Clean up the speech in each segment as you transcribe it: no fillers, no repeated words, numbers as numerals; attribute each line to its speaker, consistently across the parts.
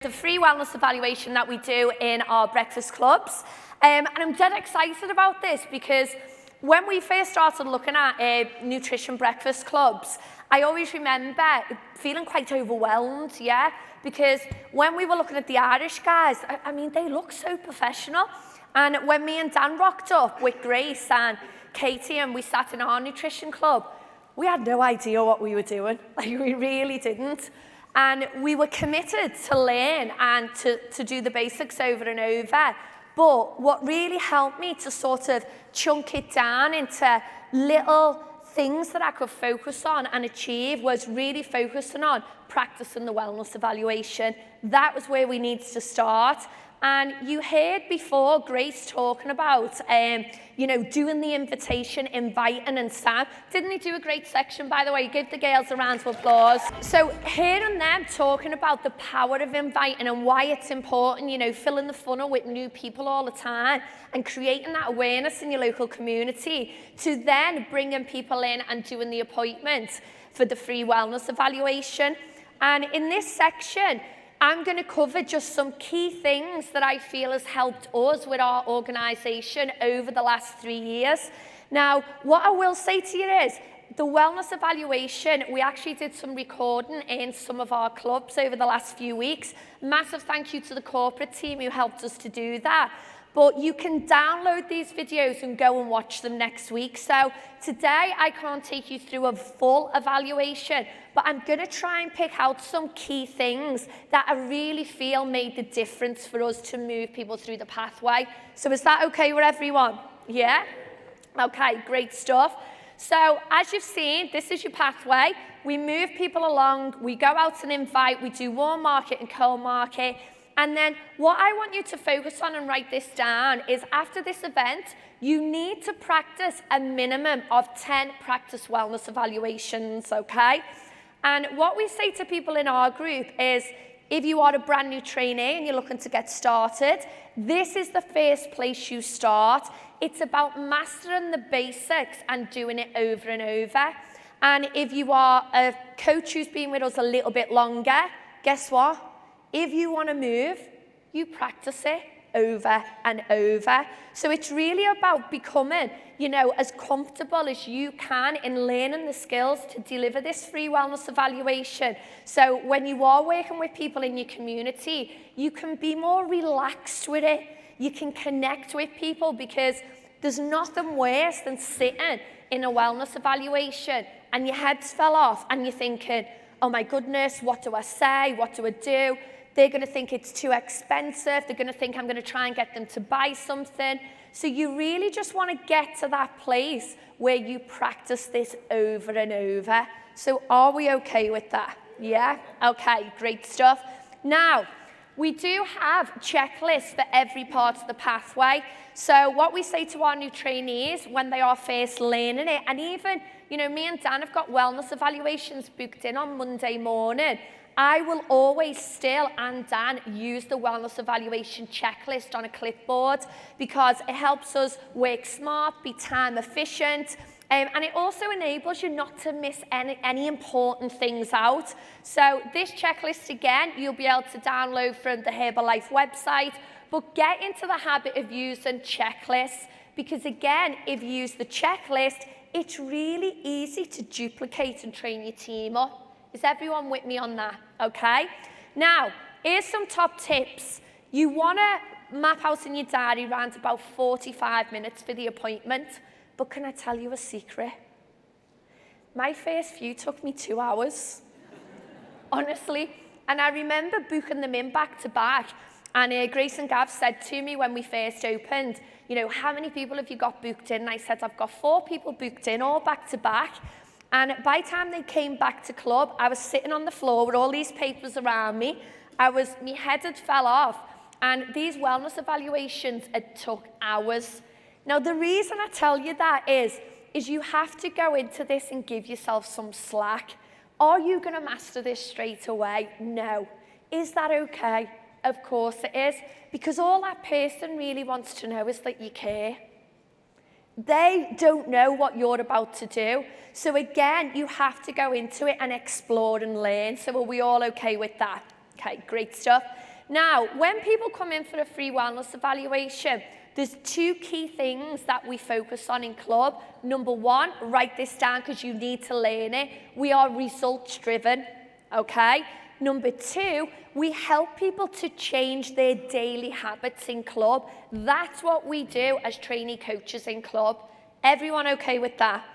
Speaker 1: The free wellness evaluation that we do in our breakfast clubs. And I'm dead excited about this because when we first started looking at nutrition breakfast clubs, I always remember feeling quite overwhelmed, because when we were looking at the Irish guys, I mean, they look so professional. And when me and Dan rocked up with Grace and Katie and we sat in our nutrition club, we had no idea what we were doing. Like, we really didn't. And we were committed to learn and to do the basics over and over. But what really helped me to sort of chunk it down into little things that I could focus on and achieve was really focusing on practicing the wellness evaluation. That was where we needed to start. And you heard before Grace talking about, doing the invitation, inviting, and Sam. Didn't he do a great section, by the way? Give the girls a round of applause. So hearing them talking about the power of inviting and why it's important, filling the funnel with new people all the time and creating that awareness in your local community to then bringing people in and doing the appointment for the free wellness evaluation. And in this section, I'm going to cover just some key things that I feel has helped us with our organisation over the last 3 years. Now, what I will say to you is, the wellness evaluation, we actually did some recording in some of our clubs over the last few weeks. Massive thank you to the corporate team who helped us to do that. But you can download these videos and go and watch them next week. So today I can't take you through a full evaluation, but I'm going to try and pick out some key things that I really feel made the difference for us to move people through the pathway. So is that okay with everyone? Yeah? Okay, great stuff. So as you've seen, this is your pathway. We move people along, we go out and invite, we do warm market and cold market. And then what I want you to focus on and write this down is after this event, you need to practice a minimum of 10 practice wellness evaluations, okay? And what we say to people in our group is, if you are a brand new trainee and you're looking to get started, this is the first place you start. It's about mastering the basics and doing it over and over. And if you are a coach who's been with us a little bit longer, guess what? If you want to move, you practice it over and over. So it's really about becoming, as comfortable as you can in learning the skills to deliver this free wellness evaluation. So when you are working with people in your community, you can be more relaxed with it. You can connect with people because there's nothing worse than sitting in a wellness evaluation and your head's fell off and you're thinking, oh my goodness, what do I say? What do I do? They're going to think it's too expensive. They're going to think I'm going to try and get them to buy something. So you really just want to get to that place where you practice this over and over. So are we okay with that? Yeah? Okay, great stuff. Now, we do have checklists for every part of the pathway. So what we say to our new trainees when they are first learning it, and even, me and Dan have got wellness evaluations booked in on Monday morning. I will always still, and Dan, use the wellness evaluation checklist on a clipboard because it helps us work smart, be time efficient, and it also enables you not to miss any important things out. So this checklist, again, you'll be able to download from the Herbalife website, but get into the habit of using checklists because, again, if you use the checklist, it's really easy to duplicate and train your team up. Is everyone with me on that? Okay. Now, here's some top tips. You want to map out in your diary around about 45 minutes for the appointment. But can I tell you a secret? My first few took me 2 hours, honestly. And I remember booking them in back to back. And Grace and Gav said to me when we first opened, how many people have you got booked in? And I said, I've got 4 people booked in, all back to back. And by the time they came back to club, I was sitting on the floor with all these papers around me. My head had fell off. And these wellness evaluations, it took hours. Now, the reason I tell you that is you have to go into this and give yourself some slack. Are you going to master this straight away? No. Is that okay? Of course it is. Because all that person really wants to know is that you care. They don't know what you're about to do. So again, you have to go into it and explore and learn. So are we all okay with that? Okay, great stuff. Now, when people come in for a free wellness evaluation, there's 2 key things that we focus on in club. Number 1, write this down because you need to learn it. We are results driven, okay? Number 2, we help people to change their daily habits in club. That's what we do as trainee coaches in club. Everyone okay with that?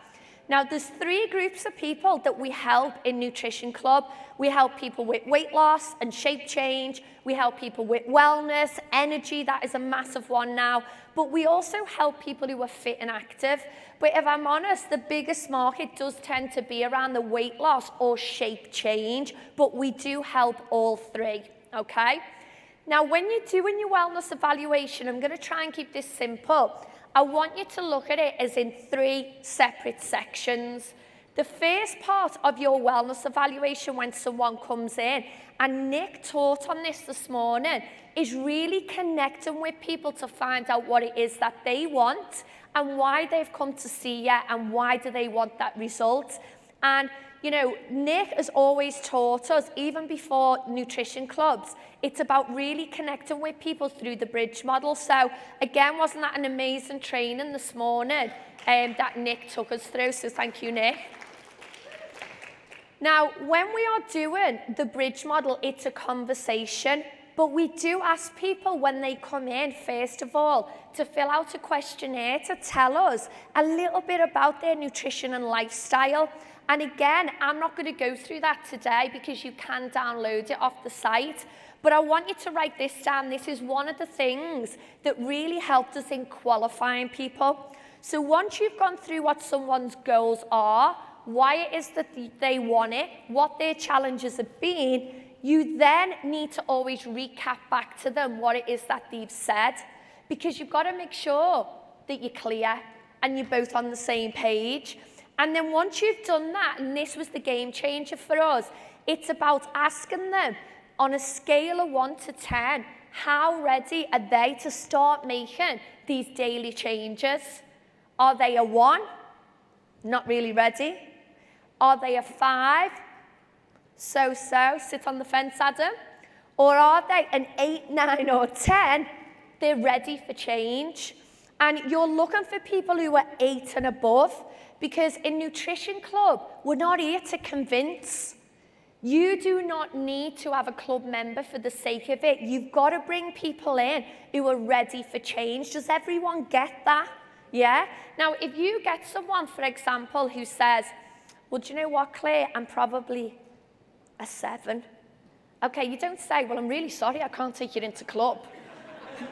Speaker 1: Now, there's 3 groups of people that we help in Nutrition Club. We help people with weight loss and shape change. We help people with wellness, energy, that is a massive one now. But we also help people who are fit and active. But if I'm honest, the biggest market does tend to be around the weight loss or shape change. But we do help all 3, okay? Now, when you're doing your wellness evaluation, I'm going to try and keep this simple. I want you to look at it as in 3 separate sections. The first part of your wellness evaluation when someone comes in, and Nick taught on this morning, is really connecting with people to find out what it is that they want and why they've come to see you and why do they want that result. And, you know, Nick has always taught us, even before nutrition clubs, it's about really connecting with people through the bridge model. So, again, wasn't that an amazing training this morning that Nick took us through? So thank you, Nick. Now, when we are doing the bridge model, it's a conversation. But we do ask people when they come in, first of all, to fill out a questionnaire to tell us a little bit about their nutrition and lifestyle. And again, I'm not going to go through that today because you can download it off the site. But I want you to write this down. This is one of the things that really helped us in qualifying people. So once you've gone through what someone's goals are, why it is that they want it, what their challenges have been, you then need to always recap back to them what it is that they've said, because you've got to make sure that you're clear and you're both on the same page. And then once you've done that, and this was the game changer for us, it's about asking them on a scale of 1 to 10, how ready are they to start making these daily changes? Are they a 1? Not really ready. Are they a 5? So-so, sit on the fence, Adam. Or are they an 8, 9, or 10? They're ready for change. And you're looking for people who are 8 and above, because in Nutrition Club, we're not here to convince. You do not need to have a club member for the sake of it. You've got to bring people in who are ready for change. Does everyone get that? Yeah? Now, if you get someone, for example, who says, well, do you know what, Claire? I'm probably a 7. Okay, you don't say, well, I'm really sorry, I can't take you into club.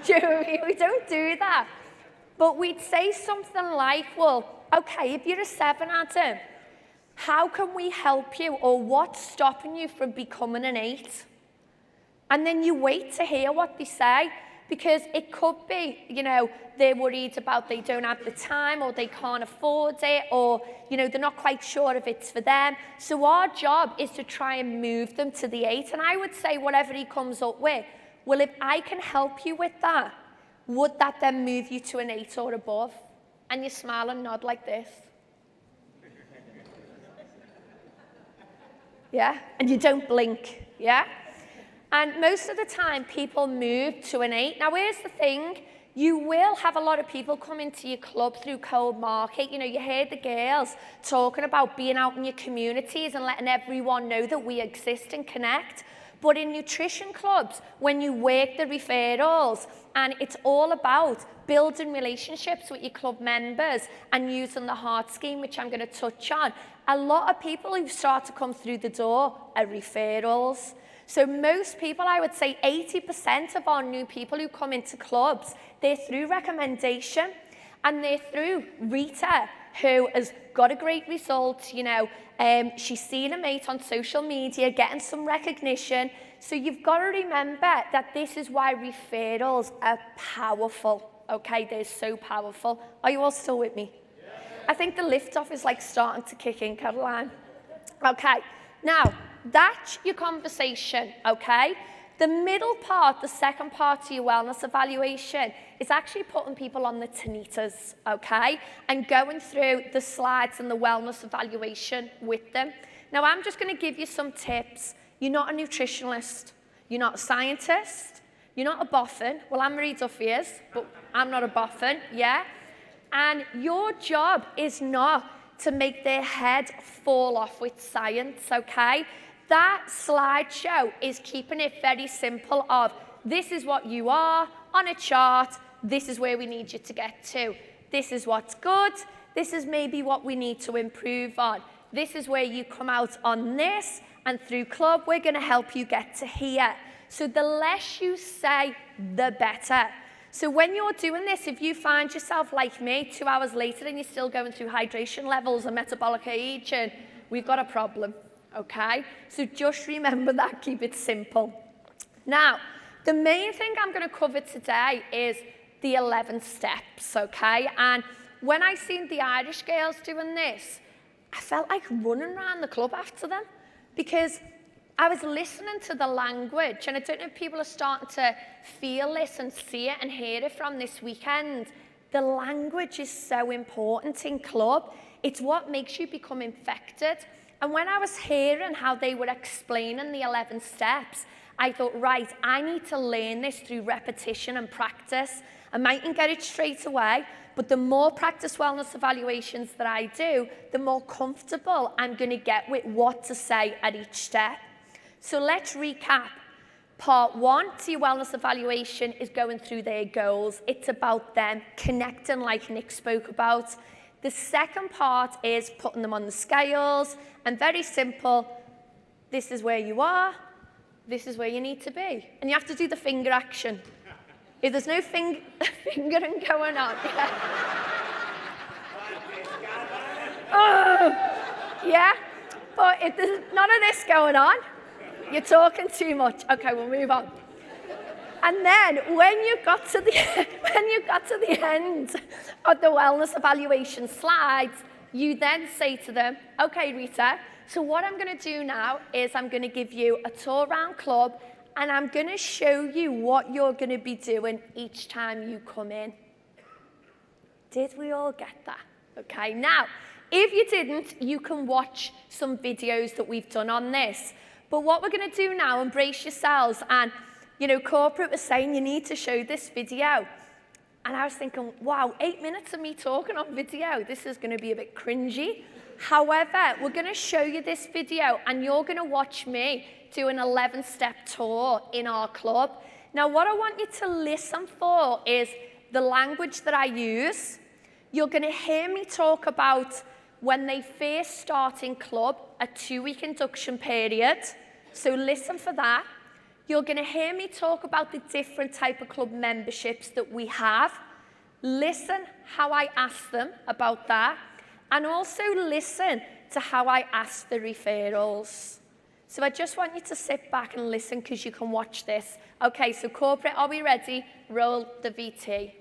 Speaker 1: Do you know what I mean? We don't do that. But we'd say something like, well, okay, if you're a 7, Adam, how can we help you, or what's stopping you from becoming an 8? And then you wait to hear what they say, because it could be, you know, they're worried about they don't have the time, or they can't afford it, or, you know, they're not quite sure if it's for them. So our job is to try and move them to the 8. And I would say whatever he comes up with, well, if I can help you with that, would that then move you to an 8 or above? And you smile and nod like this. Yeah? And you don't blink. Yeah? And most of the time, people move to an 8. Now, here's the thing. You will have a lot of people come into your club through cold market. You know, you heard the girls talking about being out in your communities and letting everyone know that we exist and connect. But in nutrition clubs, when you work the referrals, and it's all about building relationships with your club members and using the heart scheme, which I'm going to touch on, a lot of people who start to come through the door are referrals. So most people, I would say 80% of our new people who come into clubs, they're through recommendation, and they're through Rita, who has got a great result. You know, she's seen a mate on social media, getting some recognition. So you've got to remember that this is why referrals are powerful. Okay, they're so powerful. Are you all still with me? Yeah. I think the lift off is like starting to kick in, Caroline. Okay, now that's your conversation, okay? The middle part, the second part to your wellness evaluation, is actually putting people on the tanitas, okay? And going through the slides and the wellness evaluation with them. Now, I'm just going to give you some tips. You're not a nutritionist. You're not a scientist. You're not a boffin. Well, Anne-Marie Duffy is, but I'm not a boffin, yeah? And your job is not to make their head fall off with science, okay? That slideshow is keeping it very simple of, this is what you are on a chart, this is where we need you to get to. This is what's good, this is maybe what we need to improve on. This is where you come out on this, and through club, we're gonna help you get to here. So the less you say, the better. So when you're doing this, if you find yourself like me 2 hours later and you're still going through hydration levels and metabolic age, and we've got a problem, okay? So just remember that, keep it simple. Now, the main thing I'm gonna cover today is the 11 steps, okay? And when I seen the Irish girls doing this, I felt like running around the club after them, because I was listening to the language, and I don't know if people are starting to feel this and see it and hear it from this weekend. The language is so important in club. It's what makes you become infected. And when I was hearing how they were explaining the 11 steps, I thought, right, I need to learn this through repetition and practice. I mightn't get it straight away, but the more practice wellness evaluations that I do, the more comfortable I'm going to get with what to say at each step. So let's recap. Part 1 to your wellness evaluation is going through their goals. It's about them connecting like Nick spoke about. The second part is putting them on the scales, and very simple, this is where you are, this is where you need to be. And you have to do the finger action. If there's no fingering going on, yeah. Yeah, but if there's none of this going on, you're talking too much. Okay, we'll move on. And then when you got to the end of the wellness evaluation slides, you then say to them, okay, Rita, so what I'm going to do now is I'm going to give you a tour around club, and I'm going to show you what you're going to be doing each time you come in. Did we all get that? Okay, now, if you didn't, you can watch some videos that we've done on this. But what we're going to do now, embrace yourselves, and, you know, corporate was saying you need to show this video. And I was thinking, wow, 8 minutes of me talking on video, this is going to be a bit cringy. However, we're going to show you this video, and you're going to watch me do an 11-step tour in our club. Now, what I want you to listen for is the language that I use. You're going to hear me talk about when they first start in club, a 2-week induction period. So listen for that. You're going to hear me talk about the different type of club memberships that we have. Listen how I ask them about that. And also listen to how I ask the referrals. So I just want you to sit back and listen, because you can watch this. Okay, so corporate, are we ready? Roll the VT.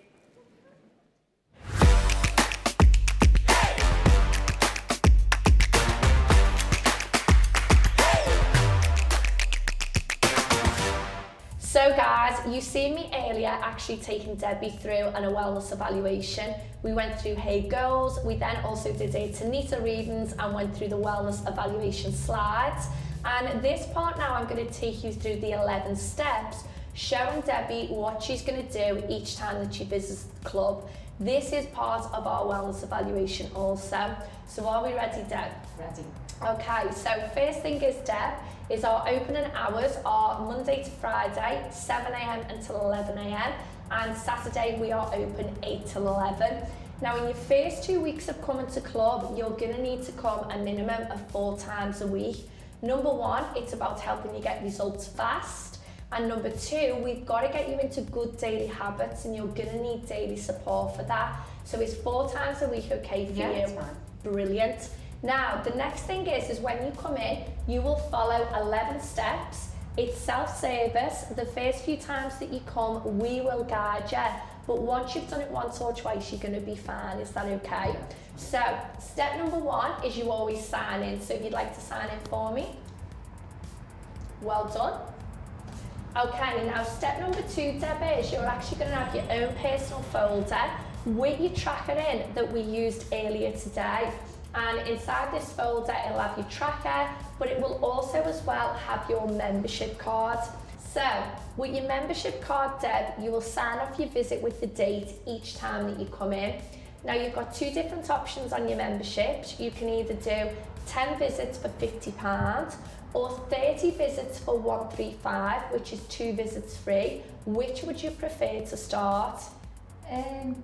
Speaker 1: So guys, you seen me earlier actually taking Debbie through a wellness evaluation. We went through her goals, we then also did a Tanita readings and went through the wellness evaluation slides. And this part now, I'm going to take you through the 11 steps, showing Debbie what she's going to do each time that she visits the club. This is part of our wellness evaluation also. So are we ready, Deb?
Speaker 2: Ready.
Speaker 1: Okay, so first thing is, Deb, is our opening hours are Monday to Friday, 7 a.m. until 11 a.m. and Saturday we are open 8 till 11. Now in your first 2 weeks of coming to club, you're going to need to come a minimum of 4 times a week. Number 1, it's about helping you get results fast. And number 2, we've got to get you into good daily habits, and you're going to need daily support for that. So is 4 times a week okay for you?
Speaker 2: It's fine.
Speaker 1: Brilliant. Now, the next thing is when you come in, you will follow 11 steps. It's self-service. The first few times that you come, we will guide you. But once you've done it once or twice, you're going to be fine. Is that okay? So, step number 1 is you always sign in. So if you'd like to sign in for me. Well done. Okay, now step number 2, Deb, is you're actually going to have your own personal folder with your tracker in that we used earlier today. And inside this folder, it'll have your tracker, but it will also as well have your membership card. So, with your membership card, Deb, you will sign off your visit with the date each time that you come in. Now, you've got two different options on your memberships. You can either do 10 visits for £50 or 30 visits for £135, which is 2 visits free. Which would you prefer to start?
Speaker 2: The 10,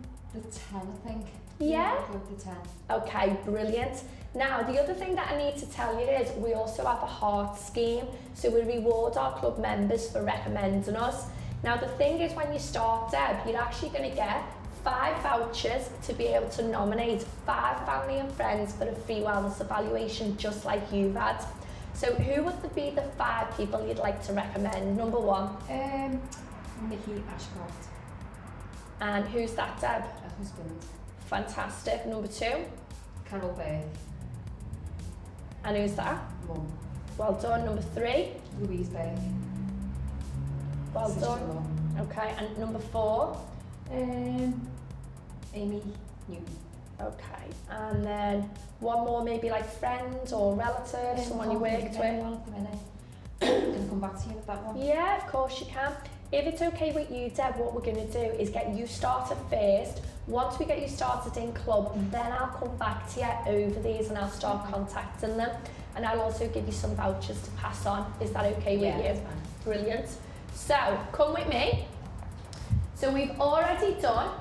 Speaker 2: I think.
Speaker 1: Yeah?
Speaker 2: The 10.
Speaker 1: Okay, brilliant. Now, the other thing that I need to tell you is we also have a heart scheme, so we reward our club members for recommending us. Now, the thing is, when you start, Deb, you're actually going to get 5 vouchers to be able to nominate 5 family and friends for a free wellness evaluation just like you've had. So who would be the 5 people you'd like to recommend? Number 1.
Speaker 2: Nikki Ashcroft.
Speaker 1: And who's that, Deb?
Speaker 2: Her husband.
Speaker 1: Fantastic. Number 2.
Speaker 2: Carol Beth.
Speaker 1: And who's that?
Speaker 2: Mum.
Speaker 1: Well done. Number 3.
Speaker 2: Louise Beth.
Speaker 1: Well
Speaker 2: Sister-in-law.
Speaker 1: done. Okay, and number 4.
Speaker 2: Amy Newton.
Speaker 1: Okay, and then one more, maybe like friend or relative, someone you worked with.
Speaker 2: Can I come back to you with that one?
Speaker 1: Yeah, of course you can. If it's okay with you, Deb, what we're going to do is get you started first. Once we get you started in club, then I'll come back to you over these and I'll start contacting them. And I'll also give you some vouchers to pass on. Is that okay with you?
Speaker 2: That's fine.
Speaker 1: Brilliant. So, come with me. So we've already done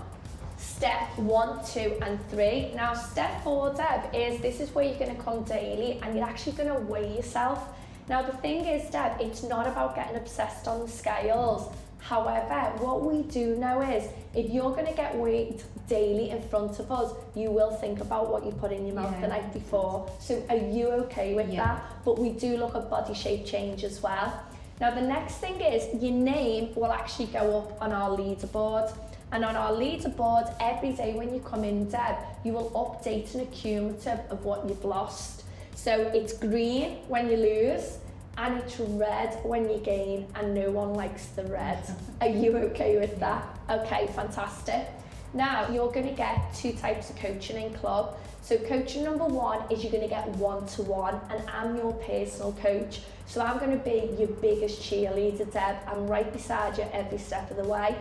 Speaker 1: step 1, 2 and 3. Now step 4, Deb, is this is where you're going to come daily and you're actually going to weigh yourself. Now the thing is, Deb, it's not about getting obsessed on the scales. However, what we do know is if you're going to get weighed daily in front of us, you will think about what you put in your mouth the night before. So are you okay with that? But we do look at body shape change as well. Now the next thing is your name will actually go up on our leaderboard. And on our leaderboard, every day when you come in, Deb, you will update an accumulative of what you've lost. So it's green when you lose, and it's red when you gain, and no one likes the red. Are you okay with that? Okay, fantastic. Now, you're going to get 2 types of coaching in club. So coaching number 1 is you're going to get one-to-one, and I'm your personal coach. So I'm going to be your biggest cheerleader, Deb. I'm right beside you every step of the way.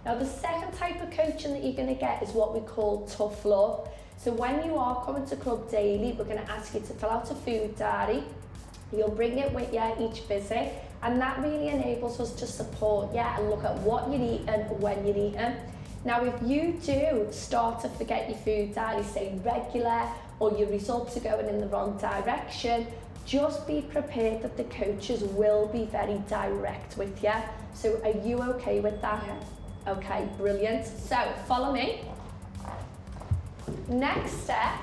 Speaker 1: Now, the second type of coaching that you're going to get is what we call tough love. So when you are coming to club daily, we're going to ask you to fill out a food diary. You'll bring it with you each visit, and that really enables us to support you and look at what you're eating when you're eating. Now, if you do start to forget your food diary, say regular, or your results are going in the wrong direction, just be prepared that the coaches will be very direct with you. So are you okay with that? Yeah. Okay, brilliant. So follow me. Next step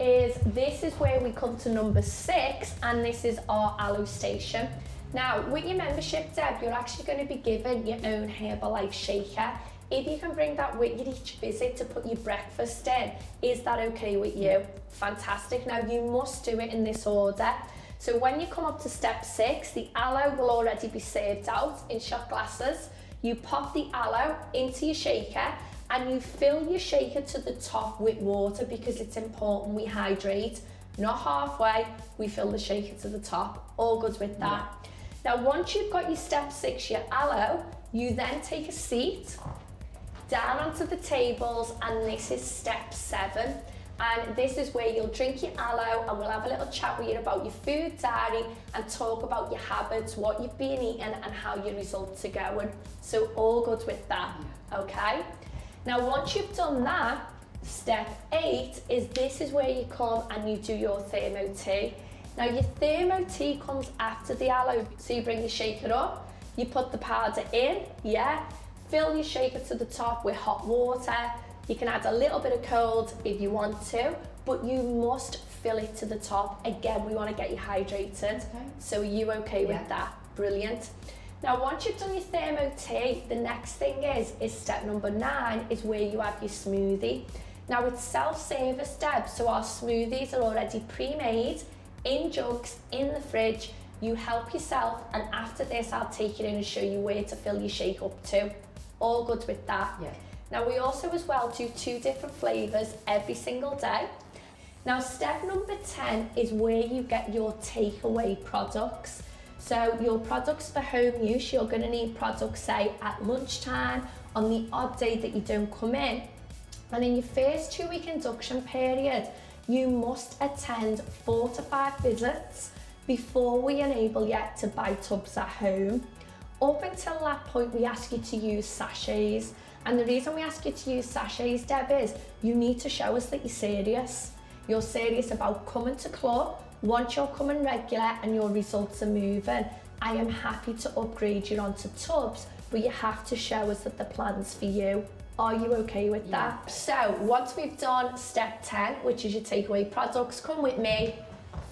Speaker 1: is this is where we come to number 6, and this is our aloe station. Now, with your membership, Deb, you're actually going to be given your own Herbalife shaker. If you can bring that with you each visit to put your breakfast in, is that okay with you? Fantastic. Now, you must do it in this order. So when you come up to step 6, the aloe will already be served out in shot glasses. You pop the aloe into your shaker and you fill your shaker to the top with water because it's important we hydrate. Not halfway, we fill the shaker to the top. All good with that. Yeah. Now, once you've got your step 6, your aloe, you then take a seat down onto the tables, and this is step 7. And this is where you'll drink your aloe and we'll have a little chat with you about your food diary and talk about your habits, what you've been eating and how your results are going. So all good with that, okay? Now, once you've done that, step 8 is this is where you come and you do your thermo tea. Now, your thermo tea comes after the aloe. So you bring your shaker up, you put the powder in, fill your shaker to the top with hot water. You can add a little bit of cold if you want to, but you must fill it to the top. Again, we want to get you hydrated. Okay. So are you okay with that? Brilliant. Now, once you've done your thermo tea, the next thing is step number 9 is where you have your smoothie. Now, it's self-service, Deb, so our smoothies are already pre-made in jugs in the fridge. You help yourself, and after this, I'll take you in and show you where to fill your shake up to. All good with that? Yeah. Now, we also as well do 2 different flavours every single day. Now, step number 10 is where you get your takeaway products. So your products for home use, you're going to need products, say, at lunchtime, on the odd day that you don't come in. And in your first 2-week induction period, you must attend 4 to 5 visits before we enable you to buy tubs at home. Up until that point, we ask you to use sachets. And the reason we ask you to use sachets, Deb, is you need to show us that you're serious. You're serious about coming to club. Once you're coming regular and your results are moving, I am happy to upgrade you onto tubs, but you have to show us that the plan's for you. Are you okay with that? So once we've done step 10, which is your takeaway products, come with me.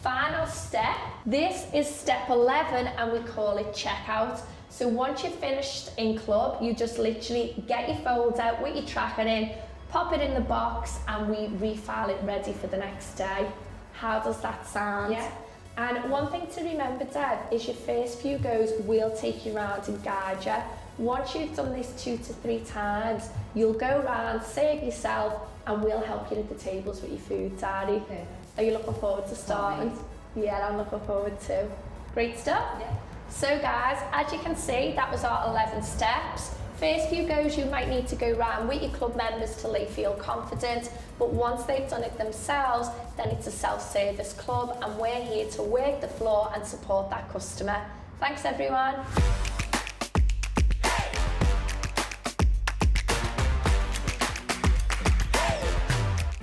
Speaker 1: Final step, this is step 11 and we call it checkout. So once you've finished in club, you just literally get your folder with your tracker in, pop it in the box and we refile it ready for the next day. How does that sound?
Speaker 2: Yeah.
Speaker 1: And one thing to remember, Deb, is your first few goes will take you around and guide you. Once you've done this 2 to 3 times, you'll go around, serve yourself, and we'll help you at the tables with your food, Daddy.
Speaker 2: Okay.
Speaker 1: Are you looking forward to starting? Yeah, I'm looking forward to. Great stuff.
Speaker 2: Yeah.
Speaker 1: So guys, as you can see, that was our 11 steps. First few goes, you might need to go round with your club members till they feel confident, but once they've done it themselves, then it's a self-service club and we're here to work the floor and support that customer. Thanks everyone.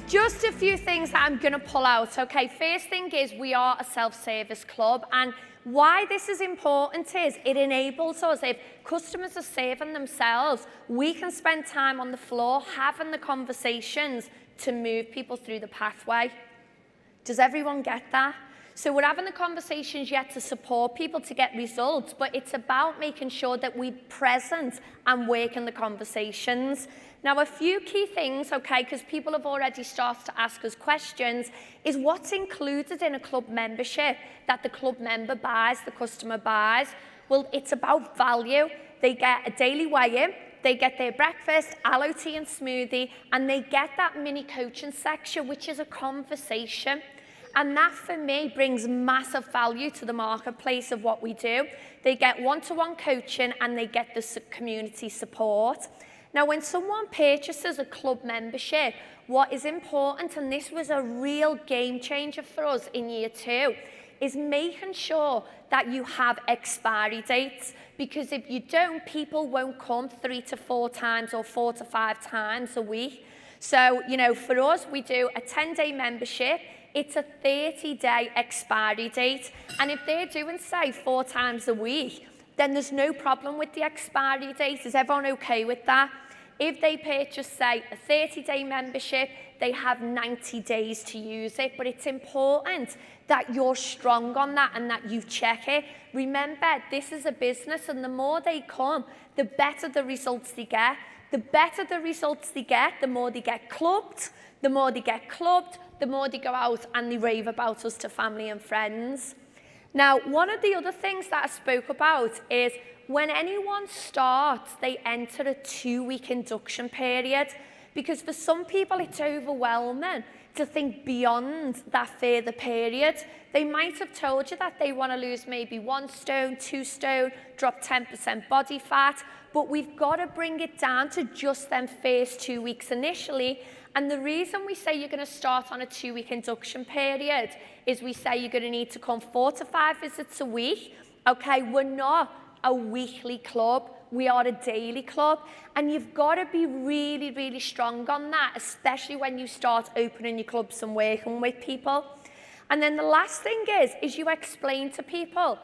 Speaker 1: Just a few things that I'm going to pull out. Okay, first thing is we are a self-service club, and why this is important is it enables us, if customers are serving themselves, we can spend time on the floor having the conversations to move people through the pathway. Does everyone get that? So we're having the conversations yet to support people to get results, but it's about making sure that we're present and working the conversations. Now, a few key things, okay, because people have already started to ask us questions, is what's included in a club membership that the club member buys, the customer buys. Well, it's about value. They get a daily weigh-in, they get their breakfast, aloe tea and smoothie, and they get that mini coaching section, which is a conversation. And that, for me, brings massive value to the marketplace of what we do. They get one-to-one coaching and they get the community support. Now, when someone purchases a club membership, what is important, and this was a real game changer for us in year 2, is making sure that you have expiry dates. Because if you don't, people won't come 3 to 4 times or 4 to 5 times a week. So, you know, for us, we do a 10-day membership. It's a 30-day expiry date. And if they're doing, say, 4 times a week, then there's no problem with the expiry date. Is everyone okay with that? If they purchase, say, a 30-day membership, they have 90 days to use it. But it's important that you're strong on that and that you check it. Remember, this is a business, and the more they come, the better the results they get. The better the results they get, the more they get clubbed. The more they get clubbed, the more they go out and they rave about us to family and friends. Now, one of the other things that I spoke about is when anyone starts, they enter a 2-week induction period, because for some people it's overwhelming to think beyond that further period. They might have told you that they want to lose maybe 1 stone, 2 stone, drop 10% body fat, but we've got to bring it down to just them first 2 weeks initially. And the reason we say you're going to start on a 2-week induction period is we say you're going to need to come 4 to 5 visits a week. Okay, we're not a weekly club. We are a daily club. And you've got to be really, really strong on that, especially when you start opening your clubs and working with people. And then the last thing is you explain to people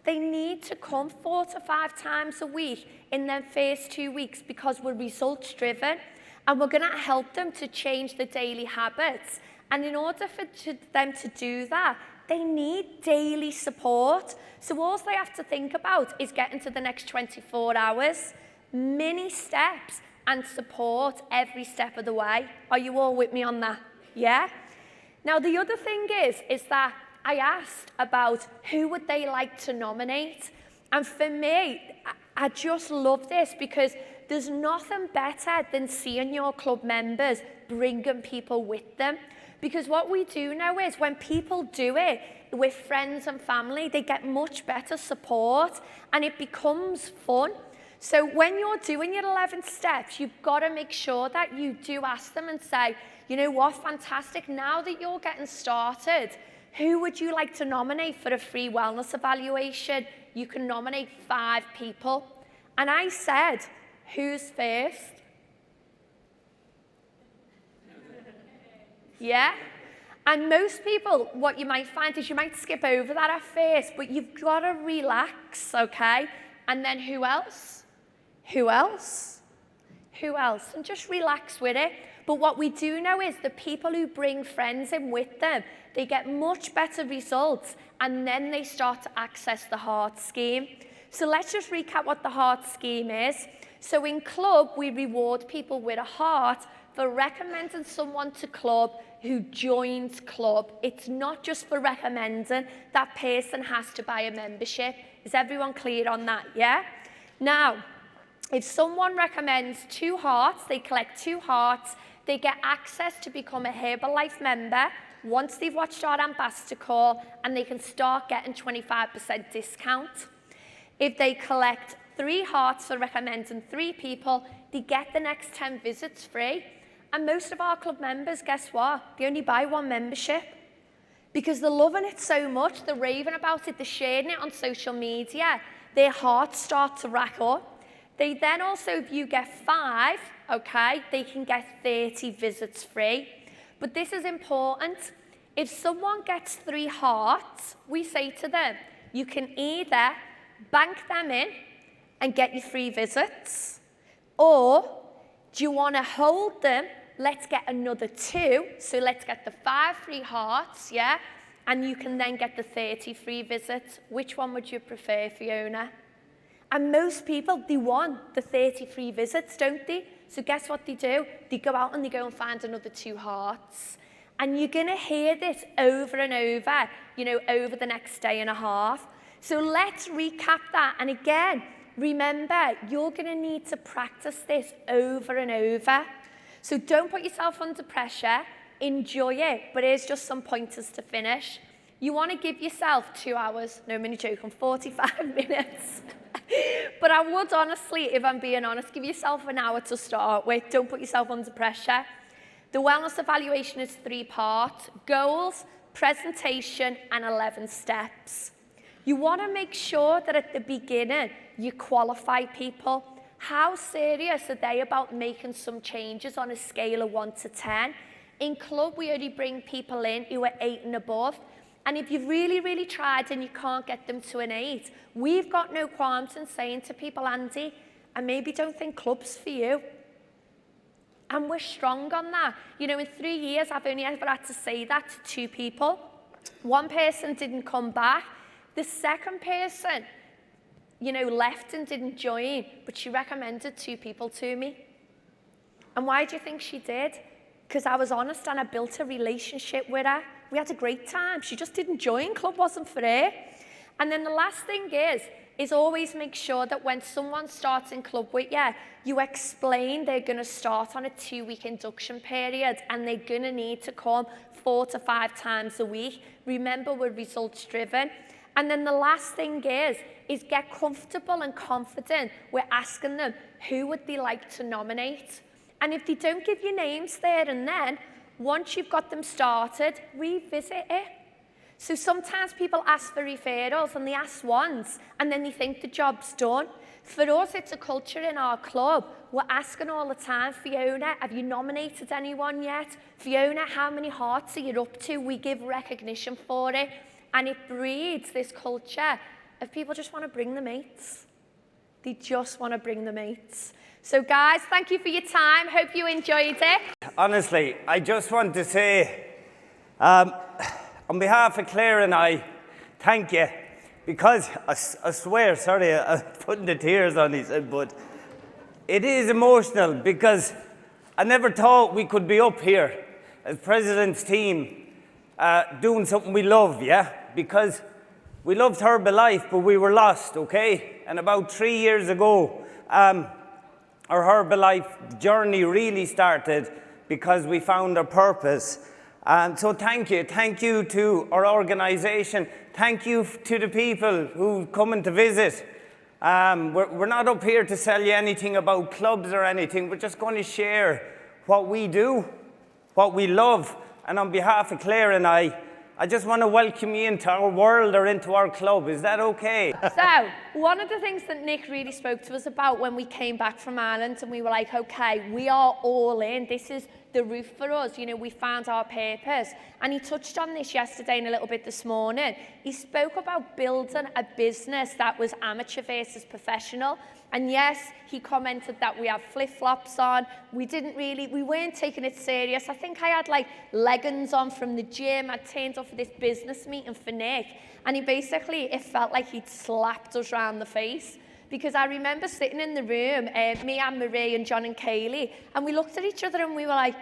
Speaker 1: they need to come 4 to 5 times a week in their first 2 weeks, because we're results driven. And we're going to help them to change the daily habits. And in order for them to do that, they need daily support. So all they have to think about is getting to the next 24 hours, mini steps, and support every step of the way. Are you all with me on that? Yeah? Now, the other thing is that I asked about who would they like to nominate. And for me, I just love this, because there's nothing better than seeing your club members bringing people with them. Because what we do know is when people do it with friends and family, they get much better support and it becomes fun. So when you're doing your 11 steps, you've got to make sure that you do ask them and say, you know what, fantastic, now that you're getting started, who would you like to nominate for a free wellness evaluation? You can nominate 5 people. And I said, who's first? Yeah? And most people, what you might find is you might skip over that at first, but you've got to relax, okay? And then who else? Who else? Who else? And just relax with it. But what we do know is the people who bring friends in with them, they get much better results, and then they start to access the heart scheme. So let's just recap what the heart scheme is. So in club, we reward people with a heart for recommending someone to club who joins club. It's not just for recommending, that person has to buy a membership. Is everyone clear on that, yeah? Now, if someone recommends 2 hearts, they collect 2 hearts, they get access to become a Herbalife member once they've watched our ambassador call, and they can start getting 25% discount. If they collect 3 hearts for recommending 3 people, they get the next 10 visits free. And most of our club members, guess what? They only buy 1 membership because they're loving it so much, they're raving about it, they're sharing it on social media, their hearts start to rack up. They then also, if you get 5, okay, they can get 30 visits free. But this is important. If someone gets 3 hearts, we say to them, you can either bank them in and get your free visits, or do you want to hold them? Let's get another 2. So let's get the 5 free hearts, yeah? And you can then get the 30 free visits. Which one would you prefer, Fiona? And most people, they want the 30 free visits, don't they? So guess what they do? They go out and they go and find another 2 hearts. And you're going to hear this over and over, you know, over the next day and a half. So let's recap that. And again, remember, you're going to need to practice this over and over. So don't put yourself under pressure. Enjoy it. But here's just some pointers to finish. You want to give yourself 2 hours. No, I'm only joking, 45 minutes. But I would honestly, if I'm being honest, give yourself an hour to start with. Don't put yourself under pressure. The wellness evaluation is 3 parts: goals, presentation, and 11 steps. You want to make sure that at the beginning, you qualify people. How serious are they about making some changes on a scale of 1 to 10? In club, we only bring people in who are 8 and above. And if you've really, really tried and you can't get them to an 8, we've got no qualms in saying to people, Andy, I maybe don't think club's for you. And we're strong on that. You know, in 3 years, I've only ever had to say that to 2 people. 1 person didn't come back. The second person, you know, left and didn't join, but she recommended 2 people to me. And why do you think she did? Because I was honest and I built a relationship with her. We had a great time. She just didn't join. Club wasn't for her. And then the last thing is always make sure that when someone starts in club with you, you explain they're going to start on a 2-week induction period and they're going to need to come 4 to 5 times a week. Remember, we're results driven. And then the last thing is get comfortable and confident with asking them who would they like to nominate. And if they don't give you names there and then, once you've got them started, revisit it. So sometimes people ask for referrals and they ask once and then they think the job's done. For us, it's a culture in our club. We're asking all the time, Fiona, have you nominated anyone yet? Fiona, how many hearts are you up to? We give recognition for it. And it breeds this culture of people just want to bring the mates. They just want to bring the mates. So guys, thank you for your time. Hope you enjoyed it.
Speaker 3: Honestly, I just want to say, on behalf of Claire and I, thank you. Because I swear, sorry, I'm putting the tears on his head, but it is emotional because I never thought we could be up here as President's team doing something we love, yeah? Because we loved Herbalife, but we were lost, okay? And about 3 years ago, our Herbalife journey really started because we found our purpose. So thank you to our organisation, thank you to the people who come in to visit. We're not up here to sell you anything about clubs or anything, we're just going to share what we do, what we love, and on behalf of Claire and I just want to welcome you into our world or into our club. Is that okay?
Speaker 1: So, one of the things that Nick really spoke to us about when we came back from Ireland and we were like, okay, we are all in. This is the roof for us. You know, we found our purpose. And he touched on this yesterday and a little bit this morning. He spoke about building a business that was amateur versus professional. And yes, he commented that we have flip-flops on. We weren't taking it serious. I think I had like leggings on from the gym. I turned up for this business meeting for Nick. And it felt like he'd slapped us round the face. Because I remember sitting in the room, me and Marie and John and Kaylee, and we looked at each other and we were like,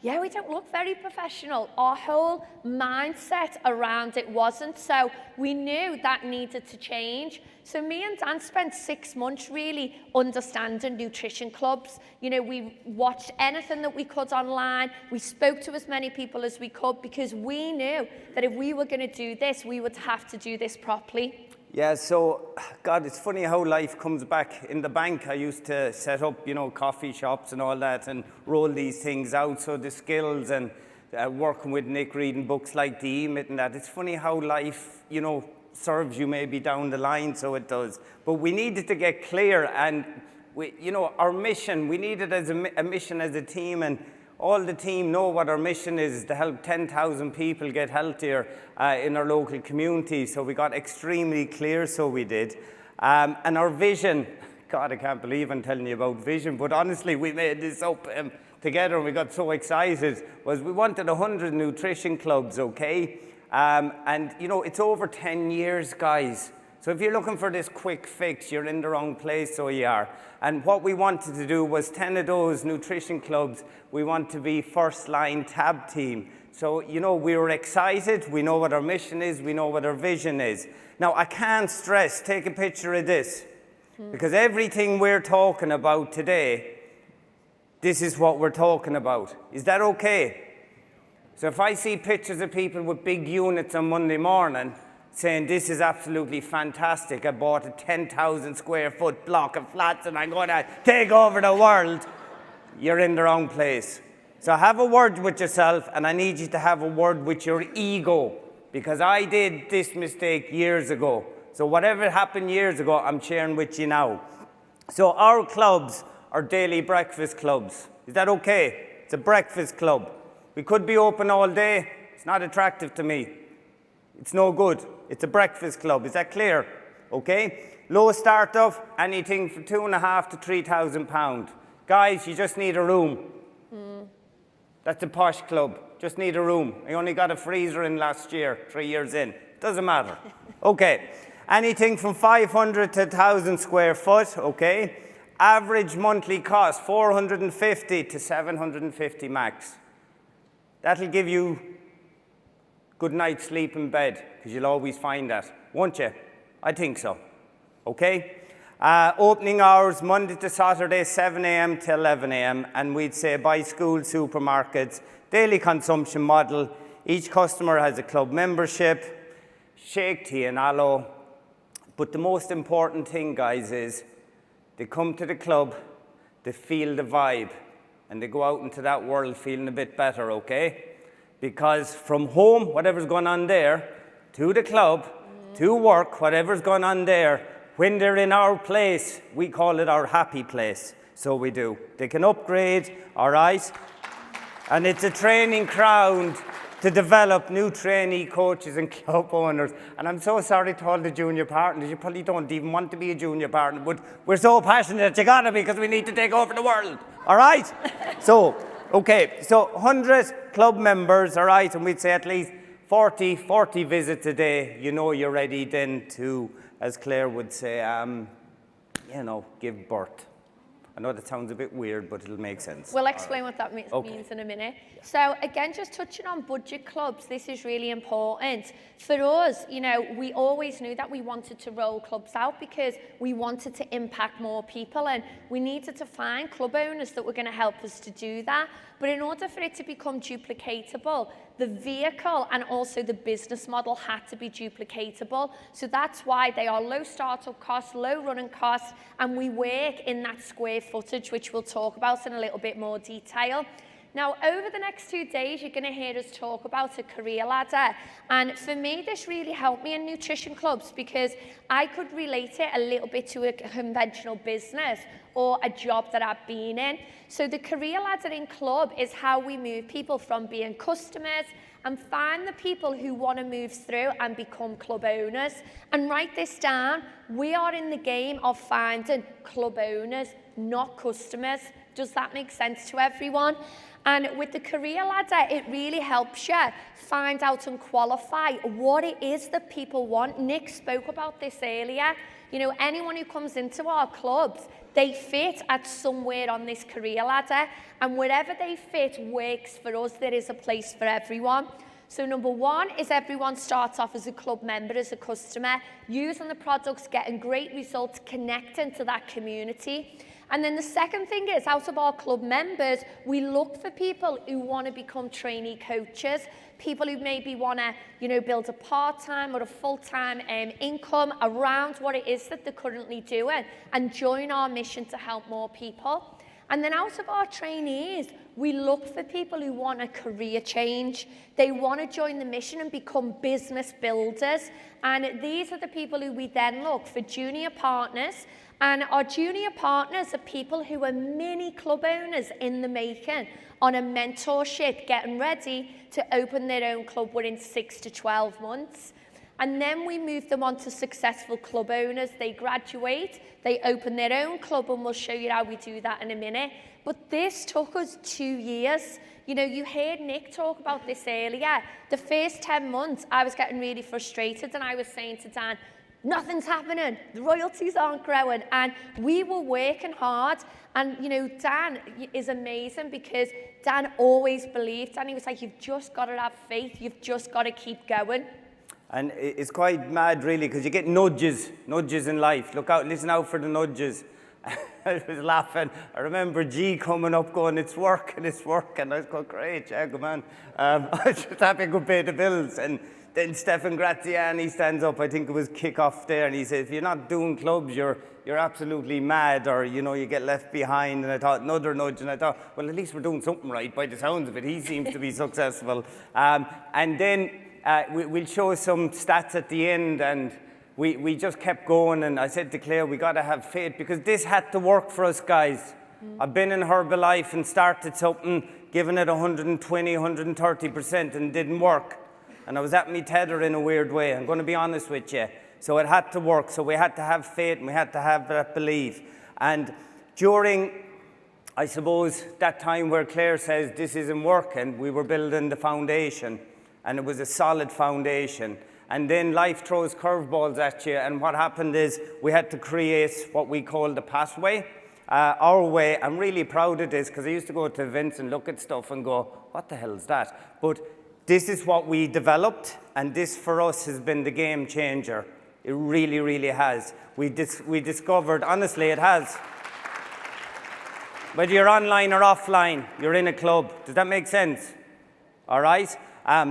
Speaker 1: yeah, we don't look very professional. Our whole mindset around it wasn't. So we knew that needed to change. So me and Dan spent 6 months really understanding nutrition clubs. You know, we watched anything that we could online. We spoke to as many people as we could because we knew that if we were going to do this, we would have to do this properly.
Speaker 3: Yeah, so, God, it's funny how life comes back. In the bank, I used to set up, you know, coffee shops and all that and roll these things out. So the skills and working with Nick, reading books like The E-Myth and that. It's funny how life, you know, serves you maybe down the line, so it does. But we needed to get clear and, our mission, we needed as a mission as a team, and all the team know what our mission is to help 10,000 people get healthier in our local community. So we got extremely clear, so we did. And our vision, God, I can't believe I'm telling you about vision, but honestly, we made this up together and we got so excited, was we wanted 100 nutrition clubs, okay? And, it's over 10 years, guys. So if you're looking for this quick fix, you're in the wrong place, so you are. And what we wanted to do was 10 of those nutrition clubs, we want to be first line tab team. So, we were excited, we know what our mission is, we know what our vision is. Now, I can't stress, take a picture of this, because everything we're talking about today, this is what we're talking about. Is that okay? So if I see pictures of people with big units on Monday morning, saying this is absolutely fantastic, I bought a 10,000 square foot block of flats and I'm going to take over the world, you're in the wrong place. So have a word with yourself, and I need you to have a word with your ego, because I did this mistake years ago. So whatever happened years ago, I'm sharing with you now. So our clubs are daily breakfast clubs. Is that okay? It's a breakfast club. We could be open all day. It's not attractive to me. It's no good. It's a breakfast club. Is that clear? Okay? Low start off, anything from £2,500 to £3,000. Guys, you just need a room. That's a posh club. Just need a room. I only got a freezer in last year, 3 years in. Doesn't matter. Okay. Anything from 500 to 1,000 square foot, okay? Average monthly cost, 450 to 750 max. That'll give you good night's sleep in bed, because you'll always find that, won't you? I think so. Okay? Opening hours, Monday to Saturday, 7 a.m. to 11 a.m. And we'd say by school, supermarkets, daily consumption model. Each customer has a club membership, shake, tea and aloe. But the most important thing, guys, is they come to the club, they feel the vibe, and they go out into that world feeling a bit better, okay? Because from home, whatever's going on there, to the club, to work, whatever's going on there, when they're in our place, we call it our happy place. So we do. They can upgrade, all right? And it's a training ground to develop new trainee coaches and club owners. And I'm so sorry to all the junior partners. You probably don't even want to be a junior partner, but we're so passionate that you gotta be, because we need to take over the world, all right? So, okay, so 100 club members, all right, and we'd say at least 40 visits a day. You're ready then to, as Claire would say, give birth. I know that sounds a bit weird, but it'll make sense.
Speaker 1: We'll explain what that means in a minute. Yeah. So again, just touching on budget clubs, this is really important. For us, we always knew that we wanted to roll clubs out because we wanted to impact more people, and we needed to find club owners that were going to help us to do that. But in order for it to become duplicatable, the vehicle and also the business model had to be duplicatable. So that's why they are low startup costs, low running costs, and we work in that square footage, which we'll talk about in a little bit more detail. Now, over the next 2 days, you're going to hear us talk about a career ladder. And for me, this really helped me in nutrition clubs because I could relate it a little bit to a conventional business or a job that I've been in. So the career ladder in club is how we move people from being customers and find the people who want to move through and become club owners. And write this down, we are in the game of finding club owners, not customers. Does that make sense to everyone? And with the career ladder, it really helps you find out and qualify what it is that people want. Nick spoke about this earlier. You know, anyone who comes into our clubs, they fit at somewhere on this career ladder, and wherever they fit works for us. There is a place for everyone. So number one is everyone starts off as a club member, as a customer, using the products, getting great results, connecting to that community. And then the second thing is, out of our club members, we look for people who want to become trainee coaches, people who maybe want to, you know, build a part-time or a full-time income around what it is that they're currently doing and join our mission to help more people. And then out of our trainees, we look for people who want a career change. They want to join the mission and become business builders. And these are the people who we then look for junior partners. And our junior partners are people who are mini club owners in the making on a mentorship, getting ready to open their own club within 6 to 12 months. And then we move them on to successful club owners. They graduate, they open their own club, and we'll show you how we do that in a minute. But this took us 2 years. You know, you heard Nick talk about this earlier. The first 10 months, I was getting really frustrated, and I was saying to Dan, nothing's happening, the royalties aren't growing, and we were working hard. And you know, Dan is amazing because Dan always believed, and he was like, you've just got to have faith, you've just got to keep going.
Speaker 3: And it's quite mad, really, because you get nudges in life. Look out, listen out for the nudges. I was laughing. I remember G coming up going, it's working. I was going, great, yeah, good man. I was just happy I could pay the bills. And then Stefan Graziani stands up, I think it was kick-off there, and he said, if you're not doing clubs, you're absolutely mad, or, you know, you get left behind. And I thought, another nudge, and I thought, well, at least we're doing something right by the sounds of it. He seems to be successful. And then we'll show some stats at the end, and we just kept going, and I said to Claire, we got to have faith, because this had to work for us, guys. I've been in Herbalife and started something, given it 120, 130%, and didn't work. And I was at me tether in a weird way, I'm going to be honest with you. So it had to work, so we had to have faith, and we had to have that belief. And during, I suppose, that time where Claire says this isn't working, we were building the foundation, and it was a solid foundation. And then life throws curveballs at you, and what happened is we had to create what we call the pathway, our way. I'm really proud of this, because I used to go to events and look at stuff and go, what the hell is that? But this is what we developed, and this for us has been the game changer. It really, really has. We discovered, honestly, it has. Whether you're online or offline, you're in a club. Does that make sense? All right?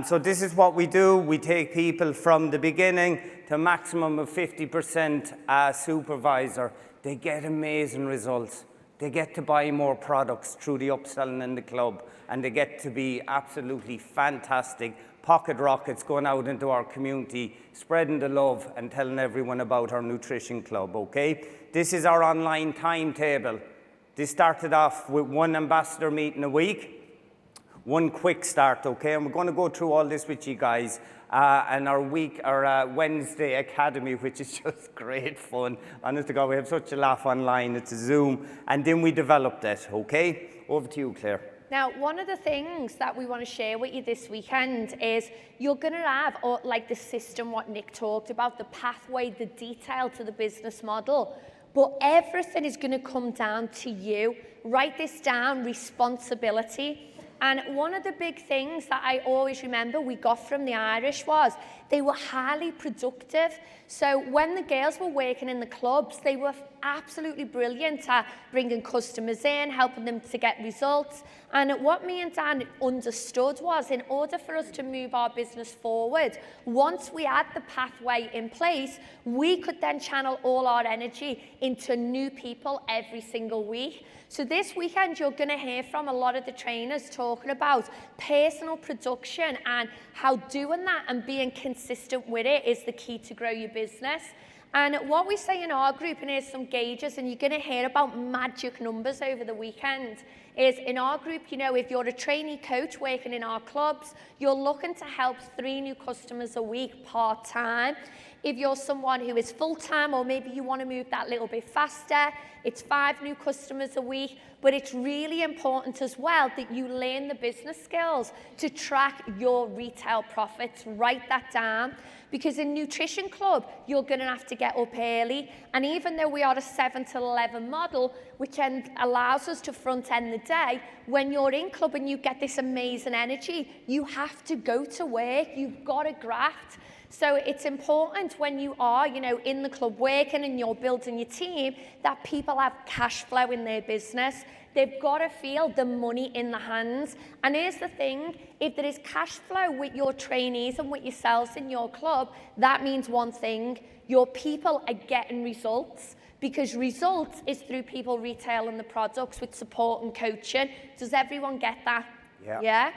Speaker 3: So this is what we do. We take people from the beginning to a maximum of 50% supervisor. They get amazing results. They get to buy more products through the upselling in the club, and they get to be absolutely fantastic pocket rockets going out into our community, spreading the love and telling everyone about our nutrition club, okay? This is our online timetable. This started off with one ambassador meeting a week. One quick start, okay? And we're going to go through all this with you guys. And our Wednesday Academy, which is just great fun. Honest to God, we have such a laugh online. It's a Zoom. And then we developed it, okay? Over to you, Claire.
Speaker 1: Now, one of the things that we want to share with you this weekend is you're going to have, like the system, what Nick talked about, the pathway, the detail to the business model. But everything is going to come down to you. Write this down, responsibility. And one of the big things that I always remember we got from the Irish was they were highly productive. So when the girls were working in the clubs, they were absolutely brilliant at bringing customers in, helping them to get results. And what me and Dan understood was, in order for us to move our business forward, once we had the pathway in place, we could then channel all our energy into new people every single week. So this weekend, you're going to hear from a lot of the trainers talking about personal production and how doing that and being consistent with it is the key to grow your business. And what we say in our group, and here's some gauges, and you're going to hear about magic numbers over the weekend, is in our group, you know, if you're a trainee coach working in our clubs, you're looking to help 3 new customers a week part-time. If you're someone who is full-time, or maybe you want to move that little bit faster, it's 5 new customers a week. But it's really important as well that you learn the business skills to track your retail profits. Write that down. Because in Nutrition Club, you're going to have to get up early. And even though we are a 7 to 11 model, which allows us to front end the day, when you're in club and you get this amazing energy, you have to go to work. You've got to graft. So it's important when you are, you know, in the club working and you're building your team, that people have cash flow in their business. They've got to feel the money in the hands. And here's the thing, if there is cash flow with your trainees and with yourselves in your club, that means one thing, your people are getting results. Because results is through people retailing the products with support and coaching. Does everyone get that? Yeah?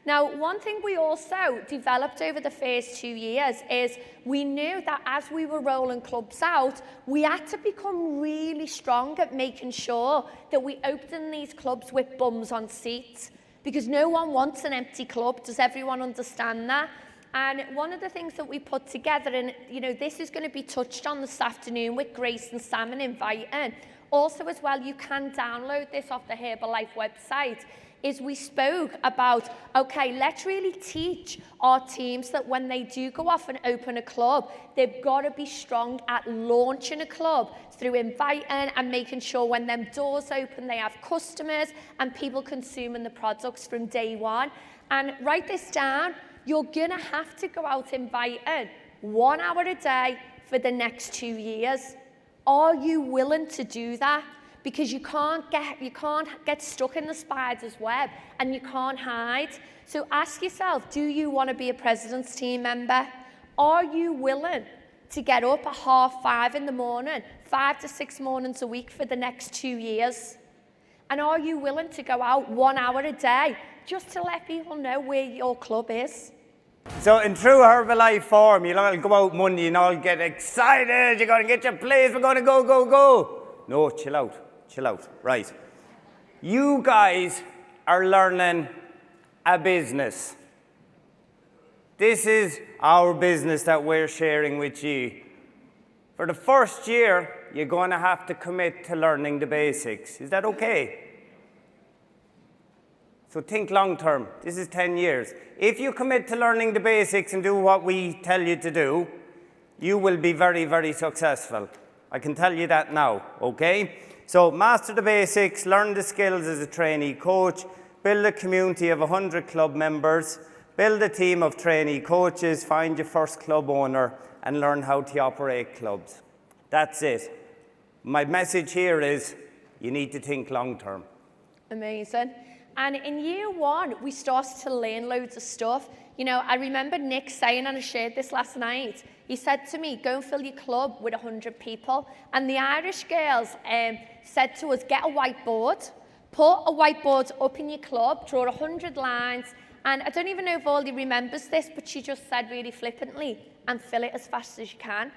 Speaker 1: Now, one thing we also developed over the first 2 years is we knew that as we were rolling clubs out, we had to become really strong at making sure that we opened these clubs with bums on seats, because no one wants an empty club. Does everyone understand that? And one of the things that we put together, and you know, this is going to be touched on this afternoon with Grace and Sam and inviting. Also as well, you can download this off the Herbalife website, is we spoke about, okay, let's really teach our teams that when they do go off and open a club, they've got to be strong at launching a club through inviting and making sure when them doors open, they have customers and people consuming the products from day one. And write this down, you're going to have to go out inviting 1 hour a day for the next 2 years. Are you willing to do that? Because you can't get stuck in the spider's web and you can't hide. So ask yourself, do you want to be a president's team member? Are you willing to get up at 5:30 in the morning, 5 to 6 mornings a week for the next 2 years? And are you willing to go out 1 hour a day just to let people know where your club is?
Speaker 3: So in true Herbalife form, you'll all go out Monday and all get excited, you're going to get your place, we're going to go, go, go. No, chill out. Chill out. Right. You guys are learning a business. This is our business that we're sharing with you. For the first year, you're going to have to commit to learning the basics. Is that okay? So think long term. This is 10 years. If you commit to learning the basics and do what we tell you to do, you will be very, very successful. I can tell you that now, okay? So master the basics, learn the skills as a trainee coach, build a community of 100 club members, build a team of trainee coaches, find your first club owner, and learn how to operate clubs. That's it. My message here is you need to think long term.
Speaker 1: Amazing. And in year 1, we started to learn loads of stuff. You know, I remember Nick saying, and I shared this last night, he said to me, go and fill your club with 100 people. And the Irish girls said to us, get a whiteboard, put a whiteboard up in your club, draw 100 lines, and I don't even know if Ollie remembers this, but she just said really flippantly, and fill it as fast as you can.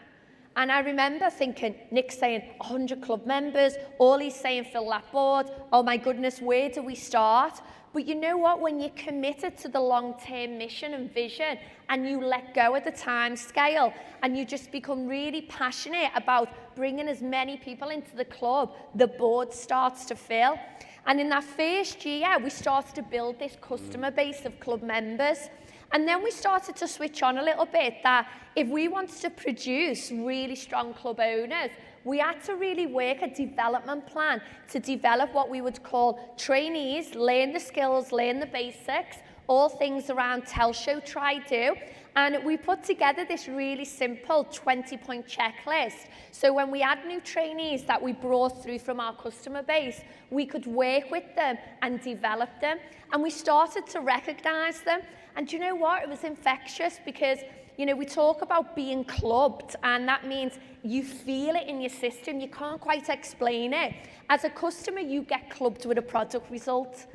Speaker 1: And I remember thinking, Nick saying 100 club members, Ollie's saying fill that board, oh my goodness, where do we start? But you know what, when you're committed to the long-term mission and vision and you let go of the time scale and you just become really passionate about bringing as many people into the club, the board starts to fill. And in that first year, we started to build this customer base of club members. And then we started to switch on a little bit that if we wanted to produce really strong club owners, we had to really work a development plan to develop what we would call trainees, learn the skills, learn the basics, all things around tell, show, try, do. And we put together this really simple 20-point checklist. So when we had new trainees that we brought through from our customer base, we could work with them and develop them. And we started to recognize them. And do you know what? It was infectious because, you know, we talk about being clubbed, and that means you feel it in your system. You can't quite explain it. As a customer, you get clubbed with a product result.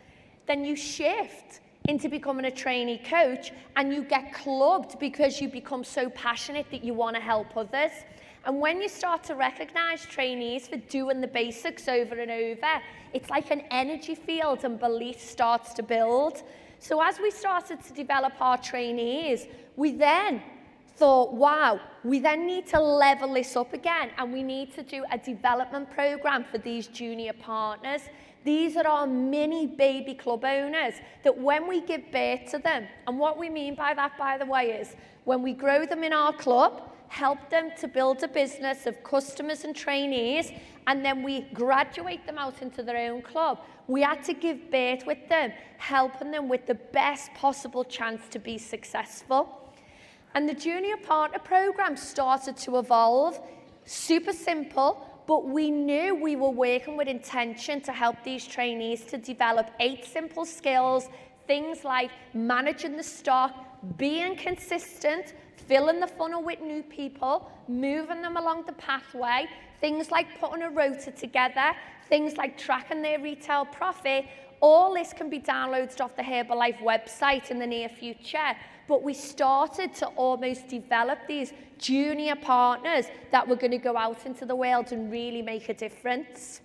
Speaker 1: Then you shift into becoming a trainee coach, and you get clubbed because you become so passionate that you want to help others. And when you start to recognize trainees for doing the basics over and over, it's like an energy field and belief starts to build. So as we started to develop our trainees, we then thought, wow, we then need to level this up again, and we need to do a development program for these junior partners. These are our mini baby club owners that when we give birth to them, and what we mean by that, by the way, is when we grow them in our club, help them to build a business of customers and trainees, and then we graduate them out into their own club. We had to give birth with them, helping them with the best possible chance to be successful. And the junior partner program started to evolve, super simple, but we knew we were working with intention to help these trainees to develop 8 simple skills, things like managing the stock, being consistent, filling the funnel with new people, moving them along the pathway, things like putting a rota together, things like tracking their retail profit. All this can be downloaded off the Herbalife website in the near future. But we started to almost develop these junior partners that were going to go out into the world and really make a difference.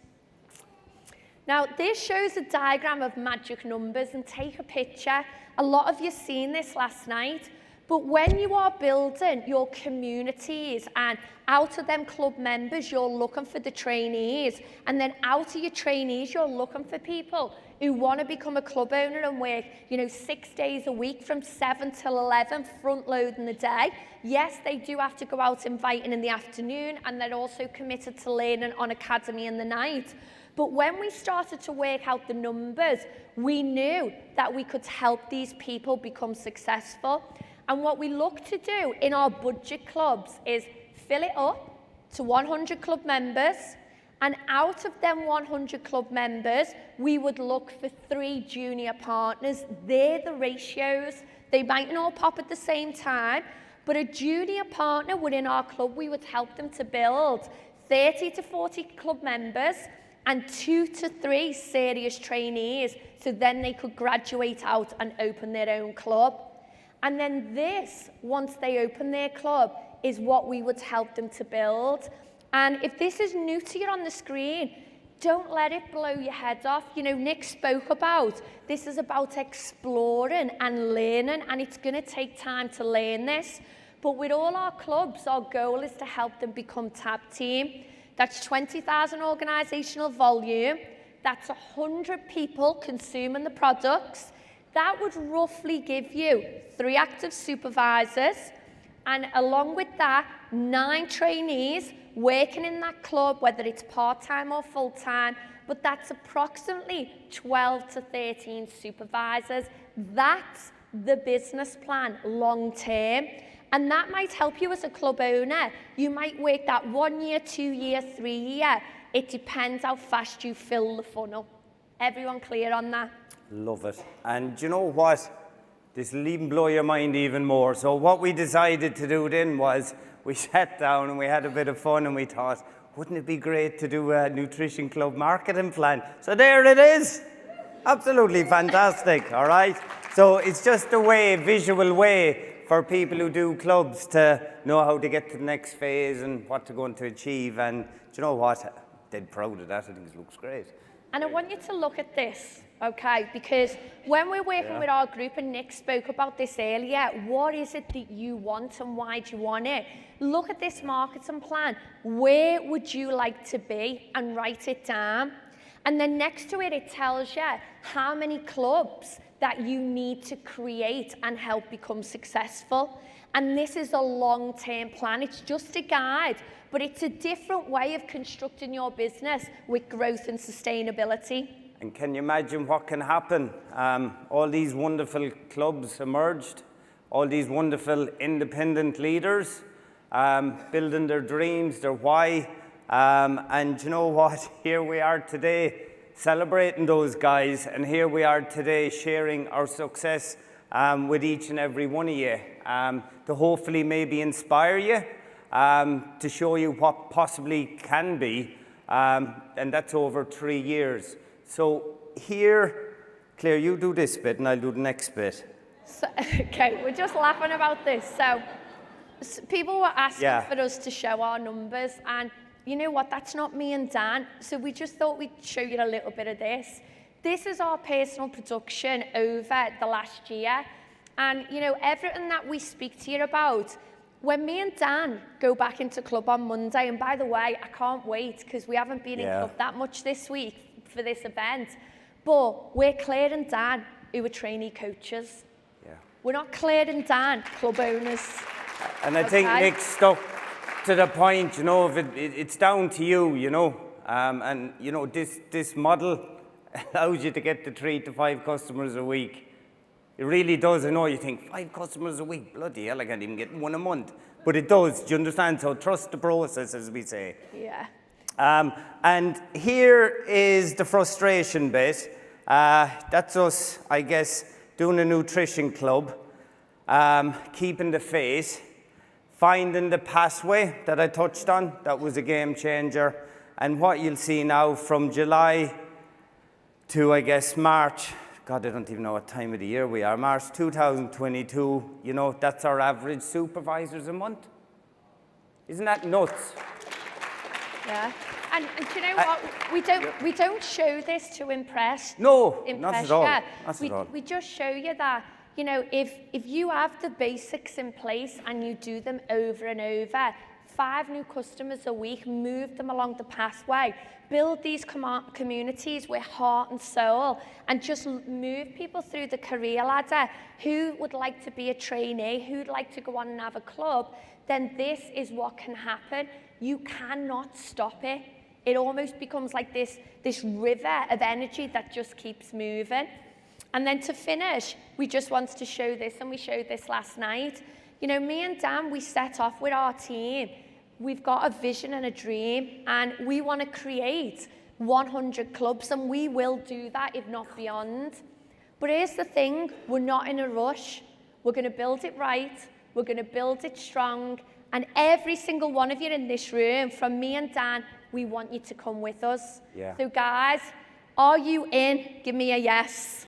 Speaker 1: Now, this shows a diagram of magic numbers, and take a picture. A lot of you seen this last night. But when you are building your communities, and out of them club members, you're looking for the trainees, and then out of your trainees, you're looking for people who want to become a club owner and work, 6 days a week from 7 till 11, front loading the day. Yes, they do have to go out inviting in the afternoon, and they're also committed to learning on academy in the night. But when we started to work out the numbers, we knew that we could help these people become successful. And what we look to do in our budget clubs is fill it up to 100 club members, and out of them 100 club members, we would look for 3 junior partners. They're the ratios. They mightn't all pop at the same time, but a junior partner within our club, we would help them to build 30 to 40 club members and 2 to 3 serious trainees, so then they could graduate out and open their own club. And then this, once they open their club, is what we would help them to build. And if this is new to you on the screen, don't let it blow your head off. Nick spoke about, this is about exploring and learning, and it's going to take time to learn this. But with all our clubs, our goal is to help them become tab team. That's 20,000 organisational volume. That's 100 people consuming the products. That would roughly give you 3 active supervisors, and along with that, 9 trainees working in that club, whether it's part-time or full-time, but that's approximately 12 to 13 supervisors. That's the business plan long-term, and that might help you as a club owner. You might work that 1 year, 2 year, 3 year. It depends how fast you fill the funnel. Everyone clear on that?
Speaker 3: Love it. And do you know what? This will even blow your mind even more. So what we decided to do then was we sat down and we had a bit of fun, and we thought, wouldn't it be great to do a nutrition club marketing plan? So there it is. Absolutely fantastic, all right? So it's just a visual way for people who do clubs to know how to get to the next phase and what they're going to achieve. And do you know what? Dead proud of that. I think it looks great.
Speaker 1: And I want you to look at this, okay? Because when we're working with our group, and Nick spoke about this earlier, what is it that you want and why do you want it? Look at this marketing plan. Where would you like to be? And write it down. And then next to it, it tells you how many clubs that you need to create and help become successful. And this is a long-term plan. It's just a guide, but it's a different way of constructing your business with growth and sustainability.
Speaker 3: And can you imagine what can happen? All these wonderful clubs emerged, all these wonderful independent leaders, building their dreams, their why. And you know what? Here we are today celebrating those guys, and here we are today sharing our success with each and every one of you to hopefully maybe inspire you, to show you what possibly can be, and that's over 3 years. So here, Claire, you do this bit and I'll do the next bit.
Speaker 1: So, okay, we're just laughing about this. So people were asking for us to show our numbers, and you know what, that's not me and Dan, so we just thought we'd show you a little bit of this. This is our personal production over the last year, and you know, everything that we speak to you about, when me and Dan go back into club on Monday, and by the way, I can't wait because we haven't been in club that much this week for this event, but we're Claire and Dan who are trainee coaches. Yeah. We're not Claire and Dan, club owners.
Speaker 3: And I think Nick stuck to the point, you know, it's down to you, you know, and you know, this model allows you to get to 3 to 5 customers a week. It really does. I know you think 5 customers a week, bloody hell, I can't even get 1 a month. But it does, do you understand? So trust the process, as we say.
Speaker 1: Yeah.
Speaker 3: And here is the frustration bit. That's us, I guess, doing a nutrition club, keeping the faith, finding the pathway that I touched on. That was a game changer. And what you'll see now from July to, I guess, March, God, I don't even know what time of the year we are, March 2022, you know, that's our average supervisors a month. Isn't that nuts?
Speaker 1: Yeah. And do you know what? We don't show this to impress.
Speaker 3: No, not at all.
Speaker 1: Yeah.
Speaker 3: Not at all.
Speaker 1: We just show you that, you know, if you have the basics in place and you do them over and over, 5 new customers a week, move them along the pathway, build these communities with heart and soul, and just move people through the career ladder who would like to be a trainee, who'd like to go on and have a club, then this is what can happen. You cannot stop it. It almost becomes like this river of energy that just keeps moving. And then to finish, we just wanted to show this, and we showed this last night. You know, me and Dan, we set off with our team. We've got a vision and a dream, and we want to create 100 clubs, and we will do that, if not beyond. But here's the thing, we're not in a rush. We're going to build it right. We're going to build it strong. And every single one of you in this room, from me and Dan, we want you to come with us. Yeah. So guys, are you in? Give me a yes.